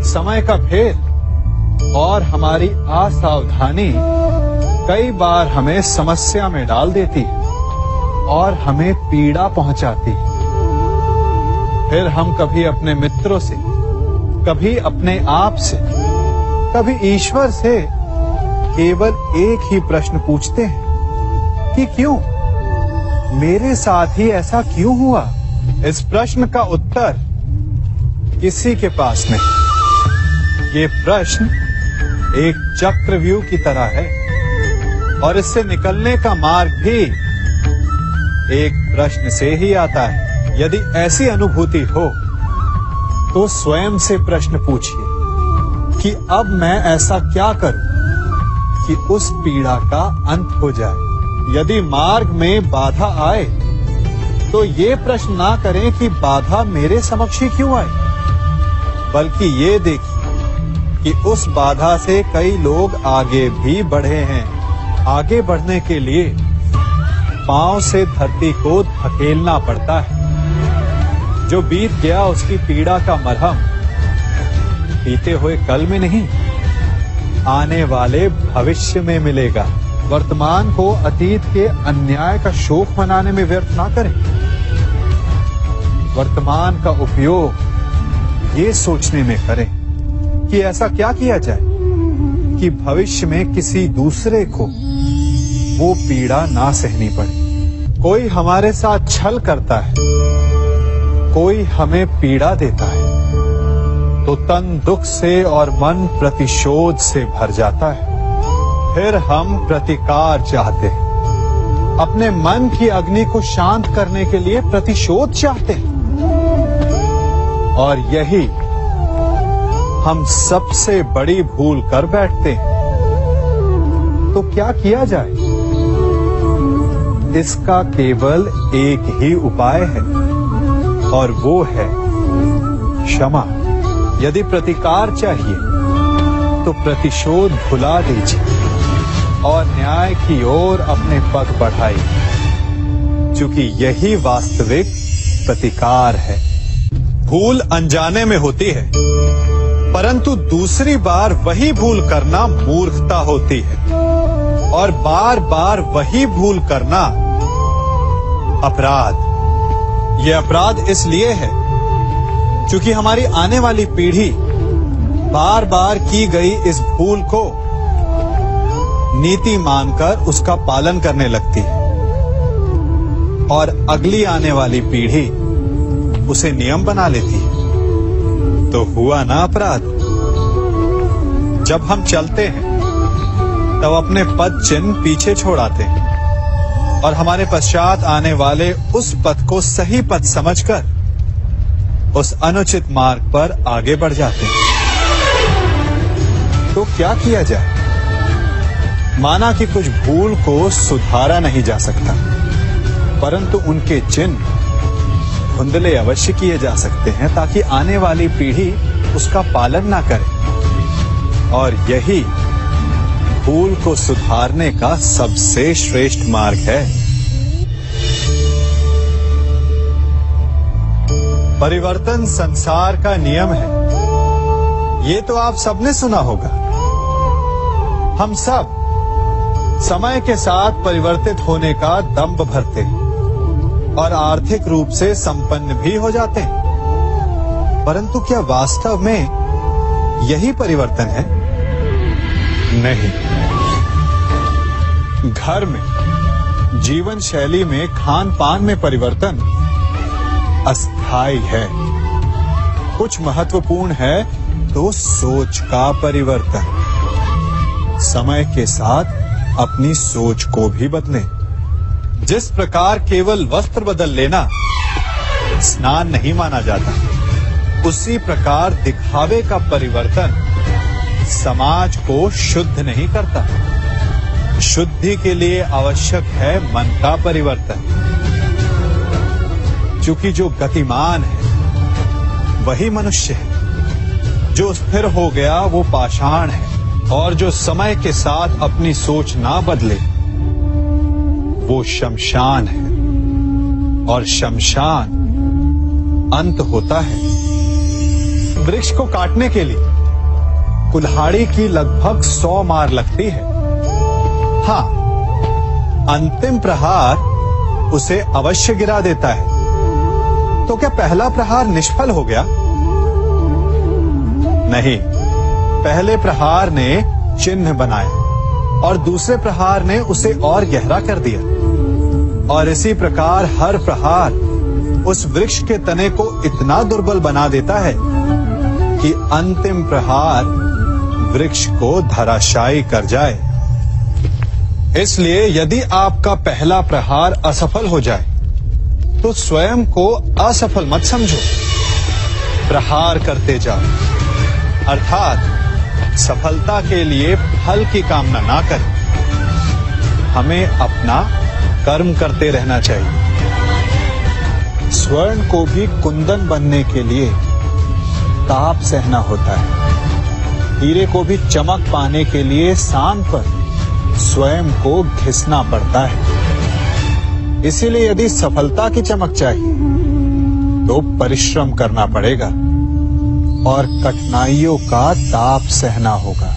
समय का भेद और हमारी असावधानी कई बार हमें समस्या में डाल देती है और हमें पीड़ा पहुंचाती है। फिर हम कभी अपने मित्रों से, कभी अपने आप से, कभी ईश्वर से केवल एक ही प्रश्न पूछते हैं कि क्यों, मेरे साथ ही ऐसा क्यों हुआ? इस प्रश्न का उत्तर किसी के पास नहीं। ये प्रश्न एक चक्रव्यूह की तरह है और इससे निकलने का मार्ग भी एक प्रश्न से ही आता है। यदि ऐसी अनुभूति हो तो स्वयं से प्रश्न पूछिए कि अब मैं ऐसा क्या करूं कि उस पीड़ा का अंत हो जाए। यदि मार्ग में बाधा आए तो ये प्रश्न ना करें कि बाधा मेरे समक्ष ही क्यों आई, बल्कि ये देखिए कि उस बाधा से कई लोग आगे भी बढ़े हैं। आगे बढ़ने के लिए पांव से धरती को धकेलना पड़ता है। जो बीत गया उसकी पीड़ा का मरहम बीते हुए कल में नहीं, आने वाले भविष्य में मिलेगा। वर्तमान को अतीत के अन्याय का शोक मनाने में व्यर्थ ना करें। वर्तमान का उपयोग ये सोचने में करें कि ऐसा क्या किया जाए कि भविष्य में किसी दूसरे को वो पीड़ा ना सहनी पड़े। कोई हमारे साथ छल करता है, कोई हमें पीड़ा देता है, तो तन दुख से और मन प्रतिशोध से भर जाता है। फिर हम प्रतिकार चाहते हैं, अपने मन की अग्नि को शांत करने के लिए प्रतिशोध चाहते हैं। और यही हम सबसे बड़ी भूल कर बैठते हैं। तो क्या किया जाए? इसका केवल एक ही उपाय है और वो है क्षमा। यदि प्रतिकार चाहिए तो प्रतिशोध भुला दीजिए और न्याय की ओर अपने पग बढ़ाइए, क्योंकि यही वास्तविक प्रतिकार है। भूल अनजाने में होती है, परंतु दूसरी बार वही भूल करना मूर्खता होती है और बार बार वही भूल करना अपराध। यह अपराध इसलिए है क्योंकि हमारी आने वाली पीढ़ी बार बार की गई इस भूल को नीति मानकर उसका पालन करने लगती है और अगली आने वाली पीढ़ी उसे नियम बना लेती है। तो हुआ ना अपराध। जब हम चलते हैं तब अपने पद चिन्ह पीछे छोड़ आते हैं और हमारे पश्चात आने वाले उस पथ को सही पथ समझकर उस अनुचित मार्ग पर आगे बढ़ जाते हैं। तो क्या किया जाए? माना कि कुछ भूल को सुधारा नहीं जा सकता, परंतु उनके चिन्ह धुंधले अवश्य किए जा सकते हैं ताकि आने वाली पीढ़ी उसका पालन ना करे। और यही भूल को सुधारने का सबसे श्रेष्ठ मार्ग है। परिवर्तन संसार का नियम है, ये तो आप सबने सुना होगा। हम सब समय के साथ परिवर्तित होने का दंभ भरते हैं और आर्थिक रूप से संपन्न भी हो जाते हैं, परंतु क्या वास्तव में यही परिवर्तन है? नहीं। घर में, जीवन शैली में, खान पान में परिवर्तन अस्थायी है। कुछ महत्वपूर्ण है तो सोच का परिवर्तन। समय के साथ अपनी सोच को भी बदलें। जिस प्रकार केवल वस्त्र बदल लेना स्नान नहीं माना जाता, उसी प्रकार दिखावे का परिवर्तन समाज को शुद्ध नहीं करता। शुद्धि के लिए आवश्यक है मन का परिवर्तन, क्योंकि जो गतिमान है वही मनुष्य है, जो स्थिर हो गया वो पाषाण है, और जो समय के साथ अपनी सोच ना बदले वो शमशान है, और शमशान अंत होता है। वृक्ष को काटने के लिए कुल्हाड़ी की लगभग 100 मार लगती है। हाँ, अंतिम प्रहार उसे अवश्य गिरा देता है। तो क्या पहला प्रहार निष्फल हो गया? नहीं, पहले प्रहार ने चिन्ह बनाए और दूसरे प्रहार ने उसे और गहरा कर दिया। और इसी प्रकार हर प्रहार उस वृक्ष के तने को इतना दुर्बल बना देता है कि अंतिम प्रहार वृक्ष को धराशायी कर जाए। इसलिए यदि आपका पहला प्रहार असफल हो जाए तो स्वयं को असफल मत समझो, प्रहार करते जाओ। अर्थात सफलता के लिए फल की कामना ना करें। हमें अपना कर्म करते रहना चाहिए। स्वर्ण को भी कुंदन बनने के लिए ताप सहना होता है। हीरे को भी चमक पाने के लिए सान पर स्वयं को घिसना पड़ता है। इसीलिए यदि सफलता की चमक चाहिए तो परिश्रम करना पड़ेगा और कठिनाइयों का ताप सहना होगा।